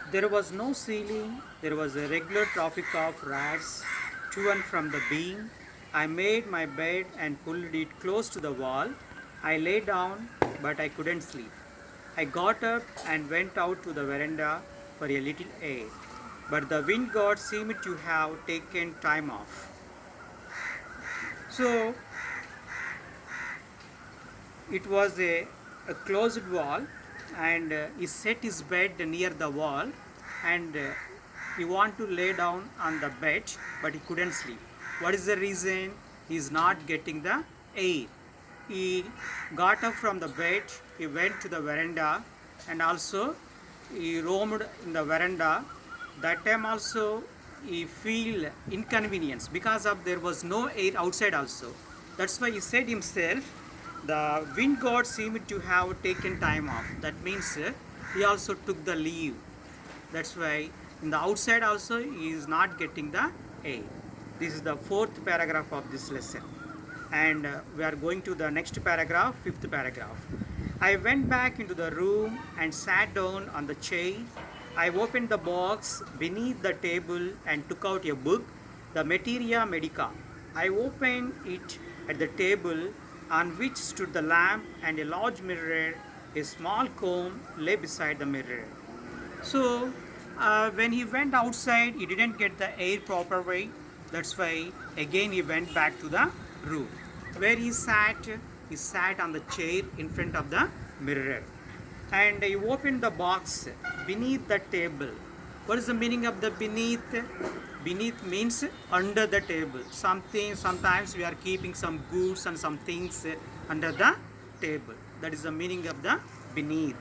There was no ceiling, there was a regular traffic of rats to and from the beam. I made my bed and pulled it close to the wall. I lay down, but I couldn't sleep. I got up and went out to the veranda for a little air. But the wind god seemed to have taken time off. So it was a closed wall, and he set his bed near the wall, and he want to lay down on the bed, but he couldn't sleep. What is the reason? He is not getting the air. He got up from the bed, he went to the veranda, and also he roamed in the veranda. That time also he feel inconvenience because of there was no air outside also. That's why he said himself, the wind god seemed to have taken time off. That means he also took the leave. That's why in the outside also he is not getting the air. This is the fourth paragraph of this lesson. And we are going to the next paragraph, fifth paragraph. I went back into the room and sat down on the chair. I opened the box beneath the table and took out a book, the Materia Medica. I opened it at the table on which stood the lamp and a large mirror. A small comb lay beside the mirror. So when he went outside, he didn't get the air proper way. That's why again he went back to the room. Where he sat on the chair in front of the mirror. And he opened the box beneath the table. What is the meaning of the beneath? Beneath means under the table. Something, sometimes we are keeping some goods and some things under the table. That is the meaning of the beneath.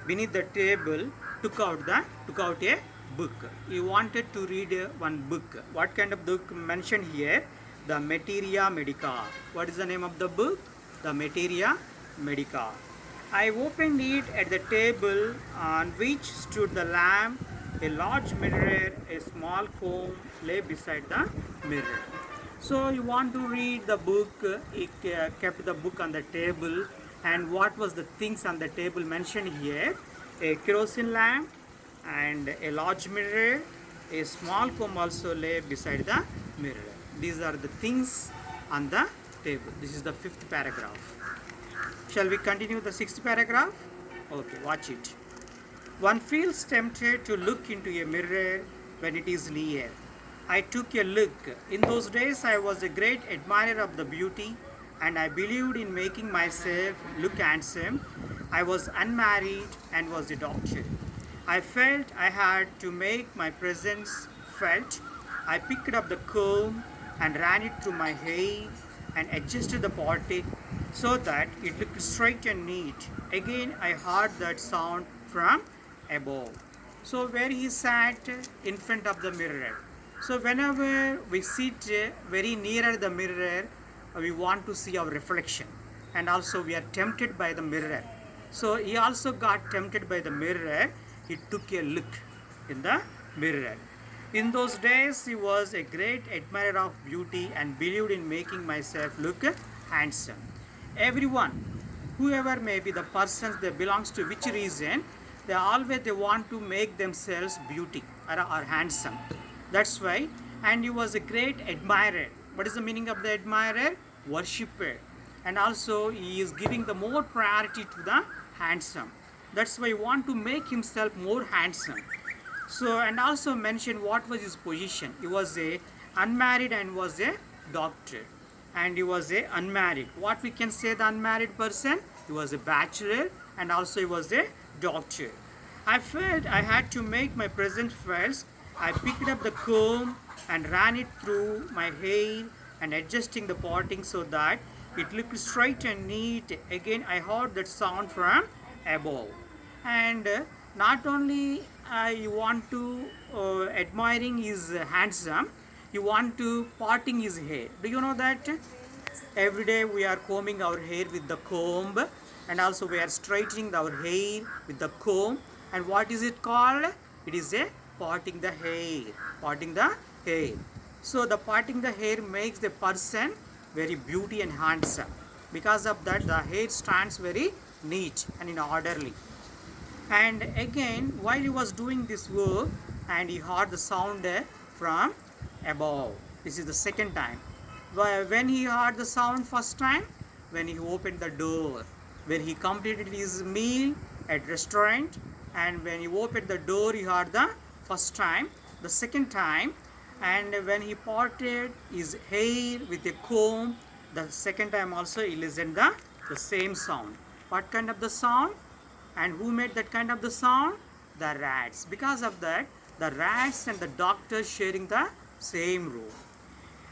Beneath the table, took out a book. He wanted to read one book. What kind of book mentioned here? The Materia Medica. What is the name of the book? The Materia Medica. I opened it at the table on which stood the lamp, a large mirror, a small comb lay beside the mirror. So you want to read the book, he kept the book on the table, and what was the things on the table mentioned here? A kerosene lamp and a large mirror, a small comb also lay beside the mirror. These are the things on the table. This is the fifth paragraph. Shall we continue the sixth paragraph? Okay, watch it. One feels tempted to look into a mirror when it is near. I took a look. In those days, I was a great admirer of the beauty, and I believed in making myself look handsome. I was unmarried and was a doctor. I felt I had to make my presence felt. I picked up the comb and ran it through my hair and adjusted the parting so that it looked straight and neat. Again, I heard that sound from above. So, where he sat in front of the mirror. So, whenever we sit very near the mirror, we want to see our reflection, and also we are tempted by the mirror. So, he also got tempted by the mirror. He took a look in the mirror. In those days, he was a great admirer of beauty and believed in making myself look handsome. Everyone, whoever may be the persons they belongs to which reason, they want to make themselves beauty or handsome. That's why, and he was a great admirer. What is the meaning of the admirer? Worshipper. And also he is giving the more priority to the handsome. That's why he want to make himself more handsome. So, and also mention what was his position. He was a unmarried and was a doctor. And he was a unmarried. What we can say the unmarried person? He was a bachelor and also he was a doctor. I felt I had to make my presence felt. I picked up the comb and ran it through my hair and adjusting the parting so that it looked straight and neat. Again, I heard that sound from above. And not only you want to admiring his handsome, you want to parting his hair. Do you know that every day we are combing our hair with the comb, and also we are straightening our hair with the comb, and what is it called? It is a parting the hair. Parting the hair. So the parting the hair makes the person very beauty and handsome. Because of that, the hair stands very neat and in orderly. And again, while he was doing this work, and he heard the sound from above. This is the second time. When he heard the sound first time, when he opened the door, when he completed his meal at restaurant, and when he opened the door, he heard the first time. The second time, and when he parted his hair with a comb, the second time also he listened the same sound. What kind of the sound? And who made that kind of the sound? The rats. Because of that, the rats and the doctor sharing the same room.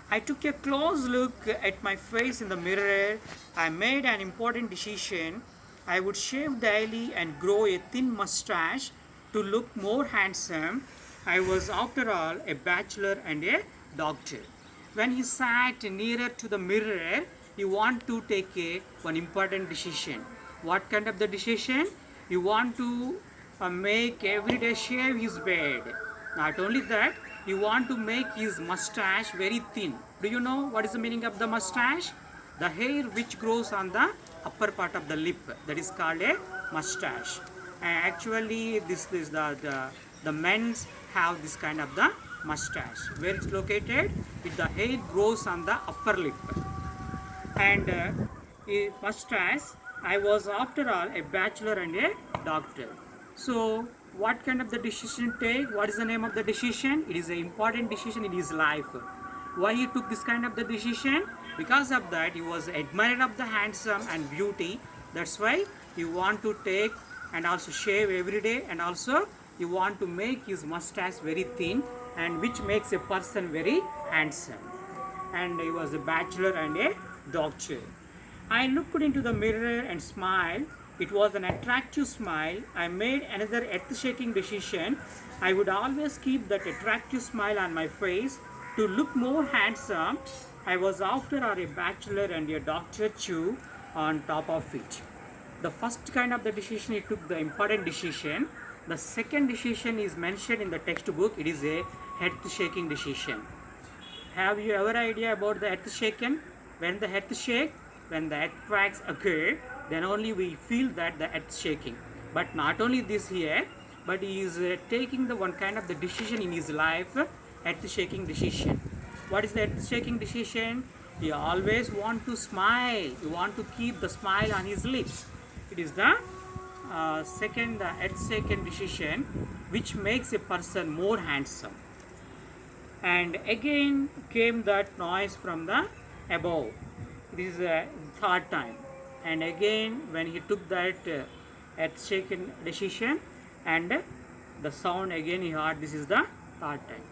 I took a close look at my face in the mirror. I made an important decision. I would shave daily and grow a thin mustache to look more handsome. I was, after all, a bachelor and a doctor. When he sat nearer to the mirror, he wanted to take one important decision. What kind of the decision? You want to make every day shave his beard. Not only that, you want to make his mustache very thin. Do you know what is the meaning of the mustache? The hair which grows on the upper part of the lip, that is called a mustache. And actually, this is the men's have this kind of the mustache. Where it's located? If the hair grows on the upper lip. And a mustache, I was after all a bachelor and a doctor. So what kind of the decision take? What is the name of the decision? It is an important decision in his life. Why he took this kind of the decision? Because of that he was admirer of the handsome and beauty. That's why he want to take and also shave every day, and also he want to make his mustache very thin, and which makes a person very handsome. And he was a bachelor and a doctor. I looked into the mirror and smiled. It was an attractive smile. I made another earth-shaking decision. I would always keep that attractive smile on my face to look more handsome. I was after all a bachelor and a doctor too on top of it. The first kind of the decision, he took the important decision. The second decision is mentioned in the textbook. It is a earth-shaking decision. Have you ever idea about the earth shaken? When the earth shake, when the earthquakes occur, then only we feel that the earth shaking. But not only this here, but he is taking the one kind of the decision in his life, earth shaking decision. What is the earth shaking decision? He always want to smile. He want to keep the smile on his lips. It is the second earth shaking decision, which makes a person more handsome. And again came that noise from the above. This is the third time. And again when he took that earth shaking decision, and the sound again he heard, this is the third time.